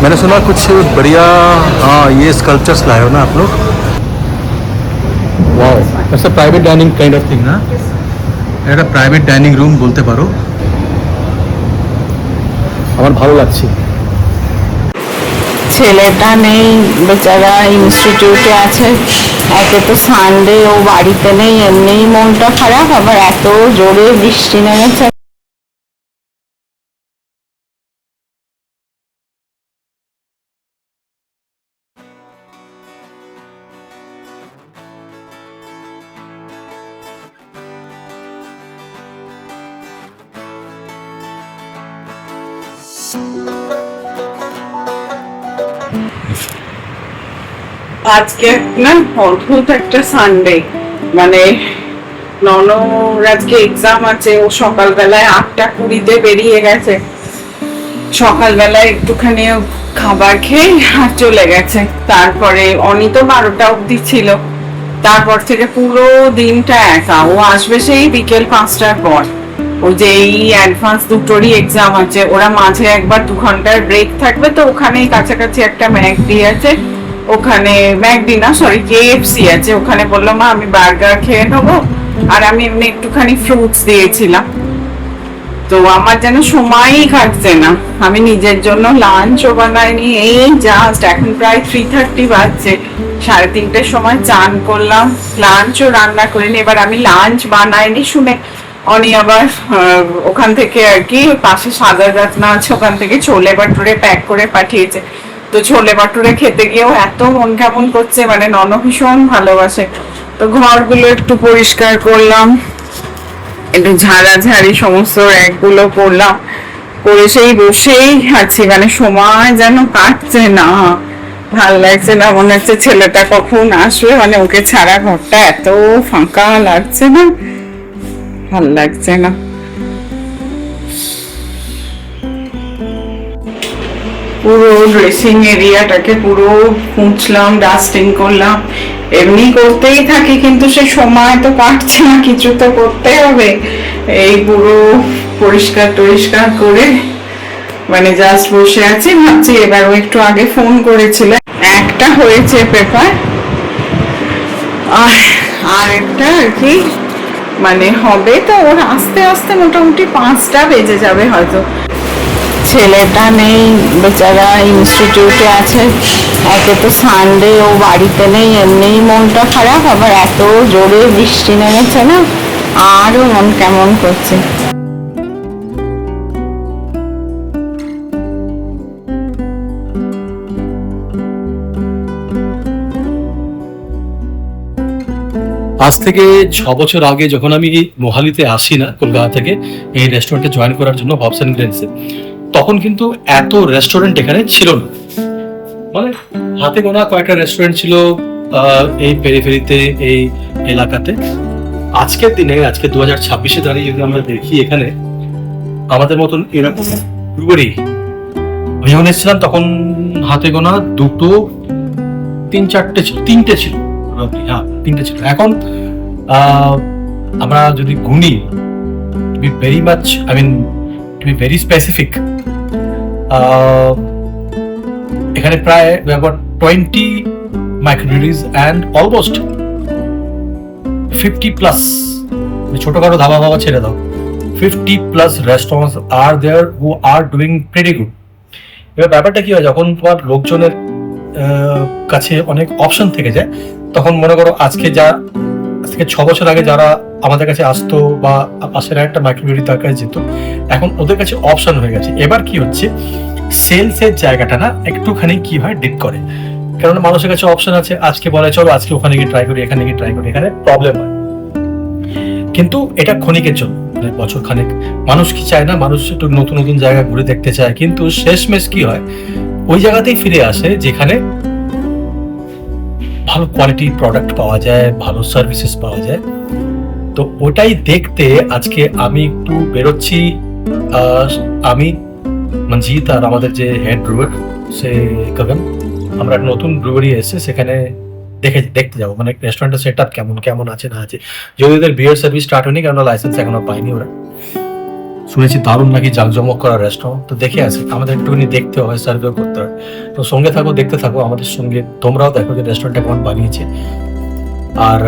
मैंने सुना कुछ बढ़िया, हाँ ये स्कल्पचर्स लाए हो ना आप लोग। Wow, it's a private dining kind of thing ना, এটা প্রাইভেট ডাইনিং রুম বলতে পারো। আমার ভালো লাগছে। ছেলেটা নেই বেচারা, ইনস্টিটিউটে আছে। একে তো সানডে, ও বাড়িতে নেই, এমনিই মনটা খারাপ, আবার এত জোরে বৃষ্টি নেমেছে। আজকে না অদ্ভুত একটা সানডে, মানে ননর আজকে এক্সাম আছে। ও সকালবেলায় 8:20 বেরিয়ে গেছে। সকালবেলায় একটুখানি খাবার খেয়ে আর চলে গেছে। তারপরে অনি তো 12টা অবধি ছিল। তারপর থেকে পুরো দিনটা একা। ও আসবে সেই বিকেল 5টার পর। ও যে এই অ্যাডভান্স দুটোরই এক্সাম আছে, ওরা মাঝে একবার 2 ঘন্টার ব্রেক থাকবে, তো ওখানেই কাছাকাছি একটা ম্যাকডি আছে, ওখানে ম্যাকডি না সরি কেএফসি আছে, ওখানে বললো মা আমি বার্গার খেয়ে নেবো, আর আমি এমনি একটুখানি ফ্রুটস দিয়েছিলাম। তো আমার যেন সময়ই কাটছে না। আমি নিজের জন্য লাঞ্চও বানাইনি, এই জাস্ট এখন প্রায় 3:30 বাজছে। 3:30টার সময় চান করলাম, লাঞ্চও রান্না করিনি। এবার আমি লাঞ্চ বানাইনি শুনে অনি আবার ওখান থেকে আর কি পাশে সাদা রাতনা আছে, ওখান থেকে ছোলে বাটুরে প্যাক করে পাঠিয়েছে। তো ছোলে বাটুরে খেতে গিয়েও এত মন কেমন করছে, মানে নন ভীষণ ভালোবাসে। তো ঘরগুলো একটু পরিষ্কার করলাম, একটু ঝাড়াঝাড়ি সমস্ত র্যাকগুলো করলাম, করে সেই বসেই আছি, মানে সময় যেন কাটছে না, ভাল লাগছে না। মনে হচ্ছে ছেলেটা কখন আসবে, মানে ওকে ছাড়া ঘরটা এত ফাঁকা লাগছে না, ভাল লাগছে না। পুরো ড্রেসিং এরিয়াটাকে পুরো মুছলাম, ডাস্টিং করলাম। এমনি করতেই থাকি, কিন্তু সে সময় তো কাটছে না, কিছু তো করতে হবে। এই পুরো পরিষ্কার টরিষ্কার করে মানে জাস্ট বসে আছি, ভাবছি এবারও একটু আগে ফোন করেছিল, একটা হয়েছে পেপার, আর একটা আর কি মানে হবে। তো ওর আস্তে আস্তে মোটামুটি 5টা বেজে যাবে হয়তো। ছেলেটা নেই বেচারা, ইনস্টিটিউটে আছে। একে তো সানডে, ও বাড়িতে নেই, এমনিই মনটা খারাপ, আবার এত জোরে বৃষ্টি নেমেছে না, আরও মন কেমন করছে। আজ থেকে 6 বছর আগে যখন আমি মোহালিতে আসি না কলকাতা থেকে এই রেস্টুরেন্টে জয়েন করার জন্য হবস এন্ড গ্রেন্সে, তখন কিন্তু এত রেস্টুরেন্ট এখানে ছিল না। মানে হাতে গোনা কয়েকটা রেস্টুরেন্ট ছিল এই পেরিফেরিতে, এই এলাকাতে। আজকের দিনে, আজকে 2026-এ দাঁড়িয়ে যদি আমরা দেখি এখানে আমাদের মতন এরকম ব্রুয়ারি, আমি যখন এসেছিলাম তখন হাতে গোনা 2, 3, 4টে ছিল, 3টে ছিল, হ্যাঁ 3টে ছিল। এখন আমরা যদি গুনি, to be very much, I mean to be very specific, এখানে প্রায় 20 মাইক্রোব্রিউরিজ অ্যান্ড অলমোস্ট 50+, ছোটখাটো ধাবা ভাবা ছেড়ে দাও, 50+ restaurants are there who are doing pretty good. এবার ব্যাপারটা কি হয়, যখন তোমার লোকজনের কাছে অনেক অপশন থেকে যায়, তখন মনে করো আজকে 6 বছর আগে যারা আমাদের কাছে আসতো বা পাশের একটা মাইক্রোব্রিউরি তার কাছে যেত, এখন ওদের কাছে অপশন হয়ে গেছে। এবার কি হচ্ছে, সেলসের জায়গাটা না একটুখানি কি হয় ডিপ করে, কারণ মানুষের কাছে অপশন আছে। আজকে বলে চলো আজকে ওখানে গিয়ে ট্রাই করি, এখানে গিয়ে ট্রাই করি, এখানে প্রবলেম হয়। কিন্তু এটা ক্ষণিকের জন্য, মানে বছর খানেক। মানুষ কি চায় না, মানুষ একটু নতুন নতুন জায়গা ঘুরে দেখতে চায়, কিন্তু শেষমেশ কি হয়, ওই জায়গাতেই ফিরে আসে যেখানে ভালো কোয়ালিটি প্রোডাক্ট পাওয়া যায়, ভালো সার্ভিসেস পাওয়া যায়। তো ওটাই দেখতে আজকে আমি একটু বেরোচ্ছি। আমি মঞ্জিত আর আমাদের যে হেড ব্রুয়ার সে গগন, আমরা একটা নতুন ব্রুয়ারি এসেছে, সেখানে দেখতে যাবো, মানে রেস্টুরেন্টের সেট আপ কেমন আছে না আছে। যদি ওদের বিয়ার সার্ভিস স্টার্ট হয়নি, কারণ লাইসেন্স এখনো পাইনি ওরা। শুনেছি দারুণ নাকি জাঁকজমক করা রেস্টুরেন্ট, তো দেখে আসি, আমাদের একটুখানি দেখতে হয়, সার্ভে করতে হয়। তো সঙ্গে থাকো, দেখতে থাকো আমাদের সঙ্গে, তোমরাও দেখো যে রেস্টুরেন্টটা কেমন বানিয়েছে। আর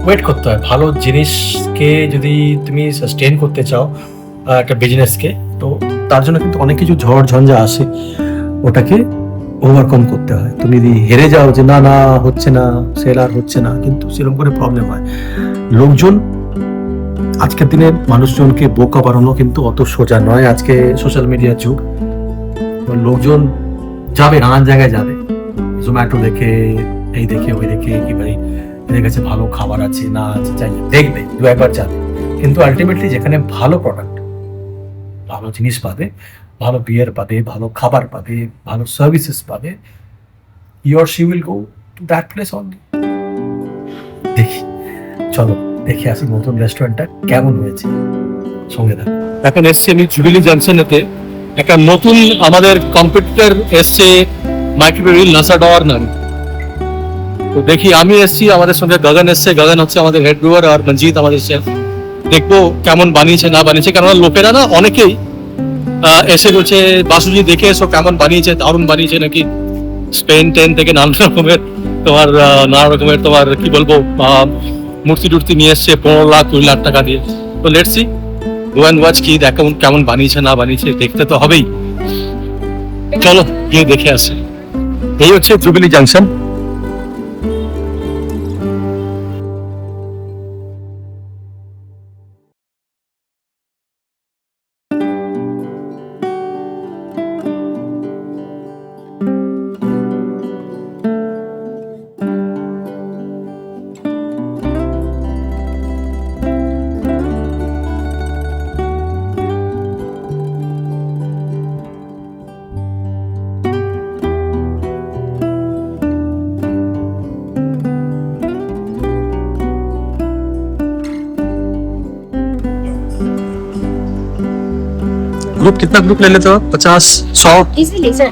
ওয়েট করতে হয়, ভালো জিনিসকে যদি তুমি সাস্টেন করতে চাও একটা বিজনেসকে, তো তার জন্য কিন্তু অনেক কিছু ঝড় ঝঞ্ঝা আসে, ওটাকে ওভারকাম করতে হয়। তুমি যদি হেরে যাও যে না না হচ্ছে না, সেল আর হচ্ছে না, কিন্তু সেরকম করে প্রবলেম হয়। লোকজন, আজকের দিনে মানুষজনকে বোকা বানানো কিন্তু অত সোজা নয়। আজকে সোশ্যাল মিডিয়ার যুগ, তো লোকজন যাবে, নানান জায়গায় যাবে, জোম্যাটো দেখে, এই দেখে, ওই দেখে, কি ভাই এদের কাছে ভালো খাবার আছে না আছে, চাই দেখবে, দু একবার যাবে, কিন্তু আলটিমেটলি যেখানে ভালো প্রোডাক্ট, ভালো জিনিস পাবে, ভালো বিয়ার পাবে, ভালো খাবার পাবে, ভালো সার্ভিসেস পাবে, he or she will go to that place only. দেখি, চলো দেখে আসি নতুন রেস্টুরেন্টটা কেমন হয়েছে, সঙ্গে থাকো। এখন এসছি আমি জুবিলি জাংশনেতে, একটা নতুন আমাদের কম্পিটিটর এসছে, মাইক্রোওয়েভ নাসাডর নাম। তো দেখি, আমি এসছি, আমাদের সঙ্গে গগন এসছে, গগন হচ্ছে আমাদের হেড ব্রুয়ার, আর মঞ্জিত আমাদের শেফ। দেখবো কেমন বানিয়েছে না বানিয়েছে, কেননা লোকেরা না অনেকেই এসে বলছে বাসুজি দেখে এসো কেমন বানিয়েছে, দারুণ বানিয়েছে নাকি, স্পেন টেন থেকে নানা রকমের তোমার তোমার কি বলবো মূর্তি টুর্তি নিয়ে এসছে 15 লাখ 20 লাখ টাকা দিয়ে। তো let's see, go and watch কি কেমন কেমন বানিয়েছে না বানিয়েছে, দেখতে তো হবেই। চলো গিয়ে দেখে আসি। এই হচ্ছে জুবিলি জাংশন। ग्रुप कितना ग्रुप ले लेते हो आप? 50 100? इजीली सर,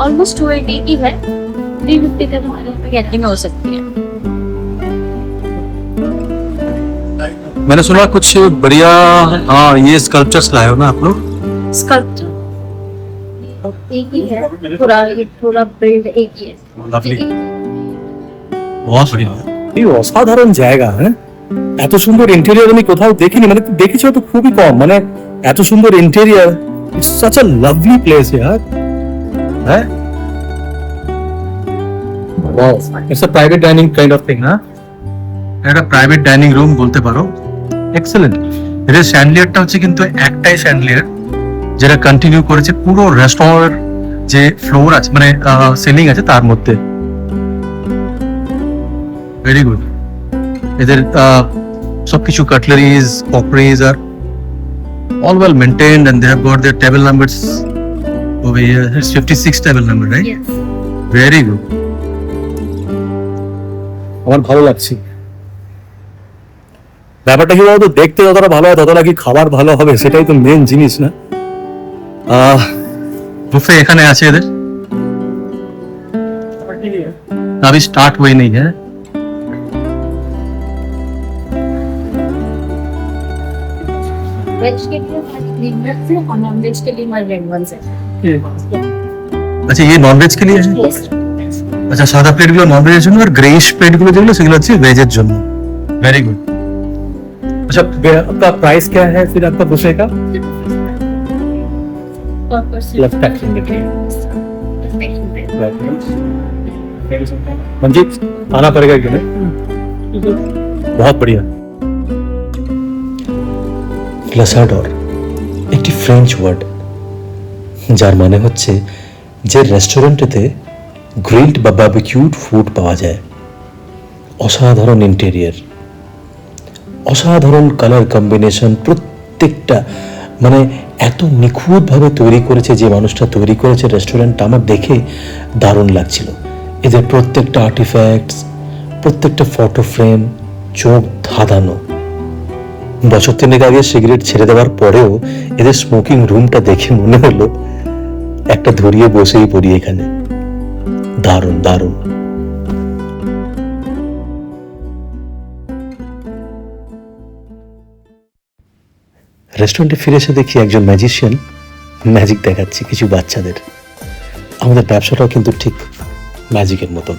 ऑलमोस्ट 280 की है, 350 तक हमारे यहाँ पे गैदरिंग हो सकती है। मैंने सुना कुछ बढ़िया, हाँ ये स्कल्पचर्स लाए हो ना आप लोग? स्कल्पचर एक ही है, पूरा बिल्ड एक ही है। Lovely. बहुत बढ़िया। এই অসাধারণ জায়গা, হ্যাঁ, এত সুন্দর ইন্টেরিয়র আমি কোথাও দেখিনি, মানে দেখেছি তো খুবই কম, মানে এত সুন্দর interior, it's such a lovely place ইয়ার। হ্যাঁ, wow, it's a private dining kind of thing, হ্যাঁ, একটা প্রাইভেট ডাইনিং রুম বলতে পারো। এক্সেলেন্ট। এদের স্যান্ডলিয়ারটা হচ্ছে কিন্তু একটাই স্যান্ডলিয়ার, যেটা কন্টিনিউ করেছে পুরো রেস্টুরেন্টের যে ফ্লোর আছে, মানে সিলিং আছে তার মধ্যে। Very good. এদের সবকিছু কাটলারিজ, পকরিজ আর all well maintained, and they have got their table numbers over here. It's 56 table number, right? Yes. Very good. আমার ভালো লাগছে। ব্যাপারটা কি বলতো, দেখতে যতটা ভালো হয় ততটা কি খাবার ভালো হবে, সেটাই তো মেন জিনিস না। बुफे এখানে আছে এদের, अभी स्टार्ट हुई नहीं है। वेज के लिए हमारी ग्रीन वेज है और नॉन वेज के लिए हमारे रेड वंस है। আচ্ছা, ये নন ভেজ के लिए है? Yes. আচ্ছা, সাদা প্লেট গুলো নন ভেজের জন্য, আর গ্রেইশ প্লেট গুলো যেগুলো সেগুলো হচ্ছে ভেজের জন্য। Very good. अच्छा, आपका प्राइस क्या है फिर आपका बुफे का? Per person. Plus taxing के लिए। Taxing. मंजीत, आना पड़ेगा कि नहीं? बहुत बढ़िया। গ্লাসাডর একটি ফ্রেঞ্চ ওয়ার্ড, যার মানে হচ্ছে যে রেস্টুরেন্টেতে গ্রিলড বা বারবিকিউড ফুড পাওয়া যায়। অসাধারণ ইন্টেরিয়ার, অসাধারণ কালার কম্বিনেশন, প্রত্যেকটা মানে এত নিখুঁতভাবে তৈরি করেছে যে মানুষটা তৈরি করেছে রেস্টুরেন্টটা, আমার দেখে দারুণ লাগছিল। এদের প্রত্যেকটা আর্টিফ্যাক্টস, প্রত্যেকটা ফটো ফ্রেম চোখ ধাঁধানো। বছর 3 আগে সিগারেট ছেড়ে দেওয়ার পরেও এদের স্মোকিং রুমটা দেখে মনে হলো একটা ধরিয়ে বসেই পড়ি এখানে। দারুণ দারুণ। রেস্টুরেন্টে ফিরে এসে দেখি একজন ম্যাজিশিয়ান ম্যাজিক দেখাচ্ছে কিছু বাচ্চাদের। আমাদের ব্যবসাটাও কিন্তু ঠিক ম্যাজিকের মতন।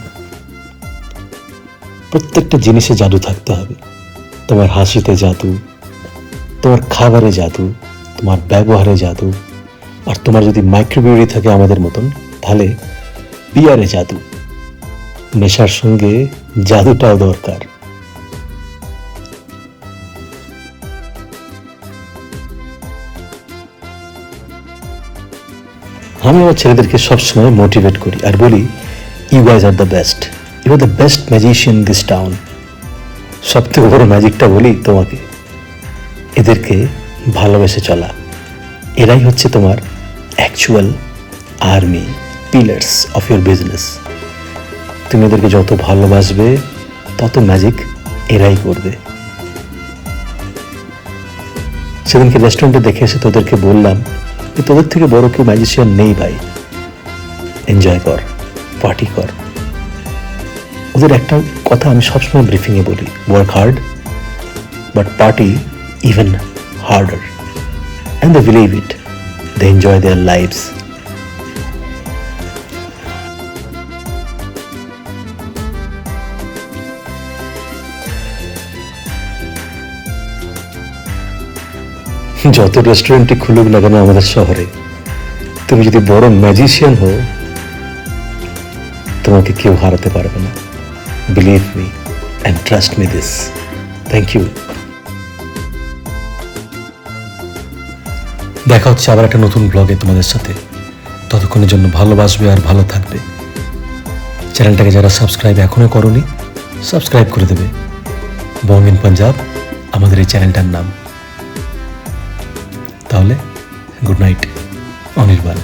প্রত্যেকটা জিনিসে জাদু থাকতে হবে। তোমার হাসিতে জাদু, তোমার খাবারে জাদু, তোমার ব্যবহারে জাদু, আর তোমার যদি মাইক্রোবিউরি থাকে আমাদের মতন, তাহলে বিয়ারে জাদু। নেশার সঙ্গে জাদুটাও দরকার। আমি আমার ছেলেদেরকে সবসময় মোটিভেট করি আর বলি, you guys are the best, you are the best magician this town. সবথেকে বড় ম্যাজিকটা বলি তোমাকে, এদেরকে ভালোবেসে চলা। এরাই হচ্ছে তোমার actual army, pillars of your business. তুমি এদেরকে যত ভালোবাসবে তত ম্যাজিক এরাই করবে। সেদিনকে রেস্টুরেন্টে দেখে এসে তোদেরকে বললাম যে তোদের থেকে বড় কেউ ম্যাজিশিয়ান নেই ভাই, এনজয় কর, পার্টি কর। ওদের একটা কথা আমি সবসময় ব্রিফিংয়ে বলি, work hard but party even harder, and they believe it, they enjoy their lifes. যত রেস্টুরেন্টই খুলুক না কেন আমাদের শহরে, তুমি যদি বড় ম্যাজিশিয়ান হও, তোমাকে কেউ হারাতে পারবে না। Believe me and trust me this. Thank you. দেখা হচ্ছে আবার একটা নতুন ব্লগে তোমাদের সাথে। ততক্ষণের জন্য ভালোবাসবে আর ভালো থাকবে। চ্যানেলটাকে যারা সাবস্ক্রাইব এখনো করোনি, সাবস্ক্রাইব করে দেবে। বং ইন পাঞ্জাব আমাদের এই চ্যানেলটার নাম। তাহলে গুড নাইট, অনির্বাণ।